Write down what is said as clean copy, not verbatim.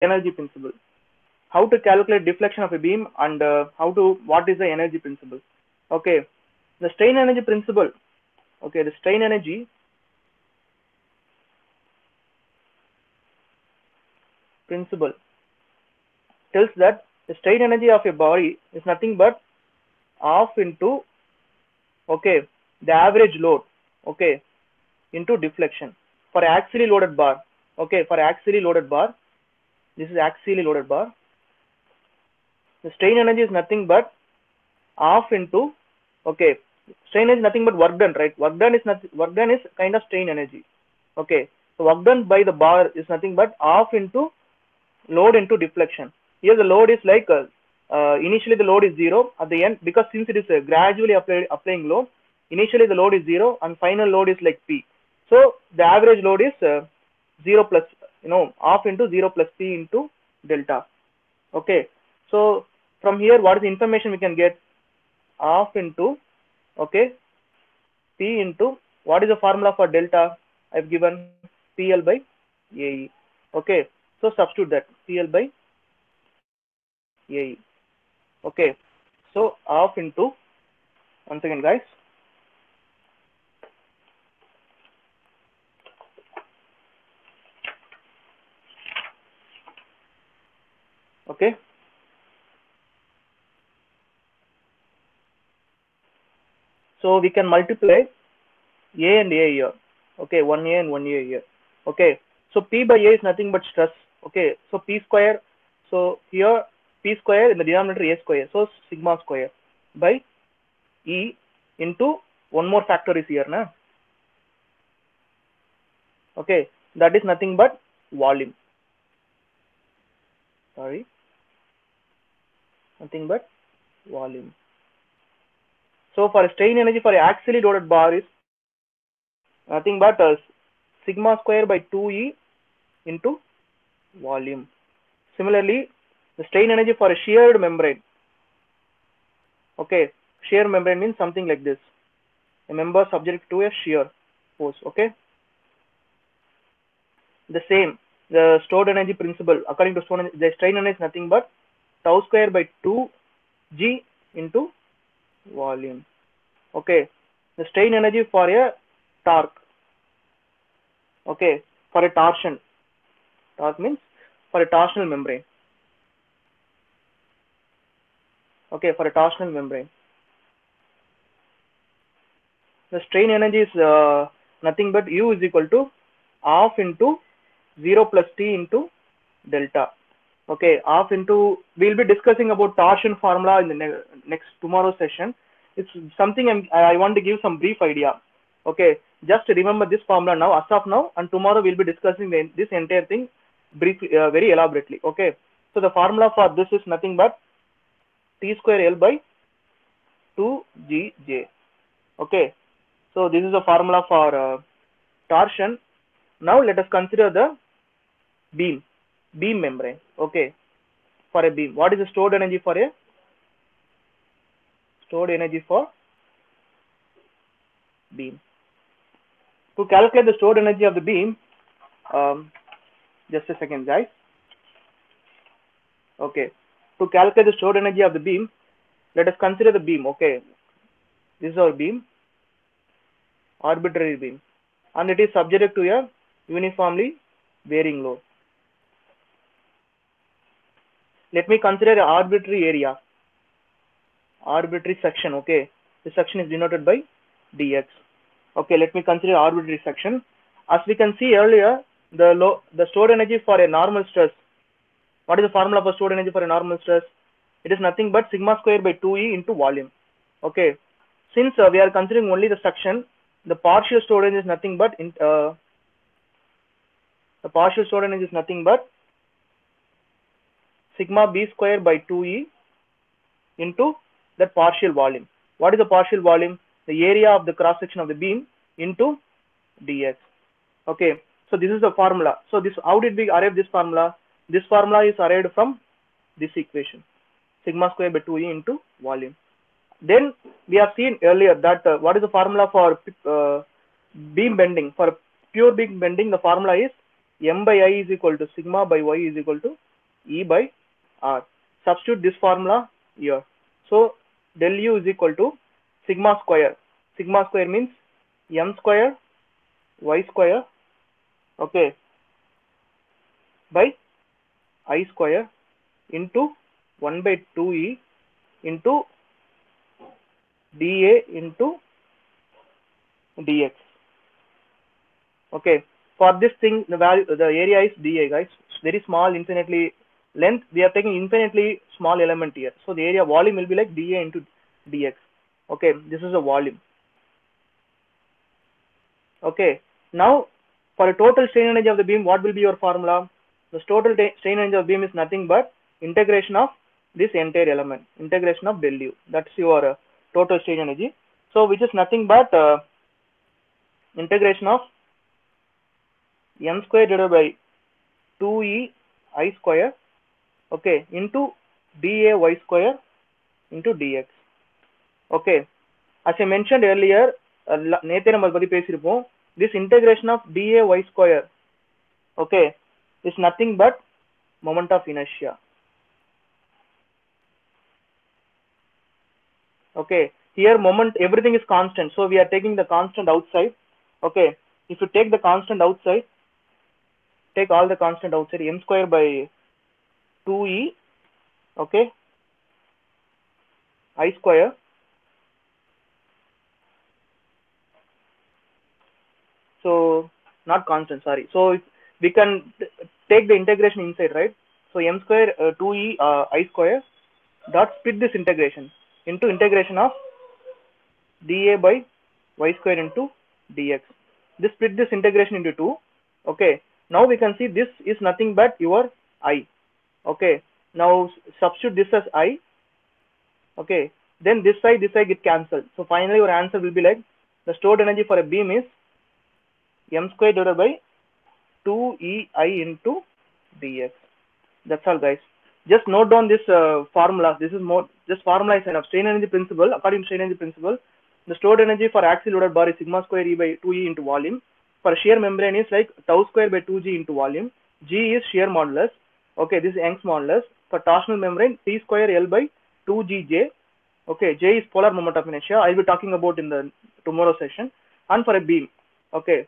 energy principle. How to calculate deflection of a beam and what is the energy principle. Okay, the strain energy principle. Okay, the strain energy principle tells that the strain energy of a body is nothing but half into, okay, the average load, okay, into deflection for axially loaded bar. Okay, for axially loaded bar, this is axially loaded bar. The strain energy is nothing but half into, okay, strain is nothing but work done, right? Work done is kind of strain energy. Okay, so work done by the bar is nothing but half into load into deflection. Here the load is like initially the load is 0 at the end, because since it is gradually applying load, initially the load is 0 and final load is like P. So the average load is 0 plus, half into 0 plus P into delta. Okay, so from here what is the information we can get? Half into, okay, P into, what is the formula for delta? I've given PL by AE. Okay, so substitute that PL by AE. Okay, so half into, once again guys, okay, so we can multiply A and A here. Okay, 1A and 1A here. Okay, so P by A is nothing but stress. Okay, so P square, so here P square in the denominator A square, so sigma square by E into one more factor is here, na? Okay, that is nothing but volume. Sorry, nothing but volume. So for strain energy for axially loaded bar is nothing but sigma square by 2E into volume. Similarly, the strain energy for a sheared membrane. Okay, shear membrane means something like this. A member subject to a shear force. Okay, the same. The stored energy principle, according to stored energy, the strain energy is nothing but tau square by 2G into volume. Okay, the strain energy for a torque. Okay, for a torsion. Torque means for a torsional membrane. Okay, for a torsional membrane, the strain energy is nothing but U is equal to half into 0 plus T into delta. Okay, half into, we'll be discussing about torsion formula in the next tomorrow session. It's something I want to give some brief idea. Okay, just remember this formula now, as of now, and tomorrow we'll be discussing this entire thing briefly, very elaborately. Okay, so the formula for this is nothing but T square L by 2GJ. Okay, so this is the formula for torsion. Now let us consider the beam membrane. Okay, for a beam, what is the stored energy for a beam? To calculate the stored energy of the beam, just a second guys. Okay, to calculate the stored energy of the beam, let us consider the beam. Okay, this is our beam, arbitrary beam, and it is subject to a uniformly varying load. Let me consider an arbitrary area, arbitrary section. Okay, the section is denoted by dx. Okay, let me consider arbitrary section. As we can see earlier, the stored energy for a normal stress. What is the formula for stored energy for a normal stress? It is nothing but sigma square by 2E into volume. Okay, since we are considering only the section, the partial stored energy is nothing but sigma b square by 2E into that partial volume. What is the partial volume? The area of the cross section of the beam into dx. Okay, so this is the formula. So this, how did we arrive this formula? This formula is arrived from this equation, sigma square by 2E into volume. Then we have seen earlier that what is the formula for beam bending? For pure beam bending, the formula is m by I is equal to sigma by y is equal to E by R. Substitute this formula here. So del U is equal to sigma square. Sigma square means m square y square, okay, by I square into 1 by 2E into dA into dx. Okay, for this thing the area is dA, guys. It's very small, infinitely length. We are taking infinitely small element here, so the area volume will be like dA into dx. Okay, this is a volume. Okay, now for a total strain energy of the beam, what will be your formula? The total strain energy of beam is nothing but integration of this entire element, integration of del U. That's your total strain energy. So which is nothing but integration of m square divided by 2E I square, okay, into dA y square into dx. Okay, as I mentioned earlier, நேத்தே நம்ம பத்தி பேசியிருப்போம், this integration of dA y square, okay, is nothing but moment of inertia. Okay, here moment, everything is constant, so we are taking the constant outside. Okay, if you take the constant outside, take all the constant outside, m square by 2E, okay, I square so not constant, sorry, so we can take the integration inside, right? So m square 2E I square dot split this integration into integration of dA by y square into dx. This split this integration into 2. Okay, now we can see this is nothing but your I. Okay, now substitute this as I. Okay, then this side get cancelled, so finally your answer will be like the stored energy for a beam is m square divided by 2EI into dx. That's all, guys. Just note down this formula. This is more, just formula is enough. Strain energy principle, according to strain energy principle, the stored energy for axial loaded bar is sigma square E by 2E into volume. For shear membrane is like tau square by 2G into volume. G is shear modulus. Okay, this is Young's modulus. For torsional membrane, T square L by 2GJ. Okay, J is polar moment of inertia. I'll be talking about in the tomorrow session. And for a beam, okay,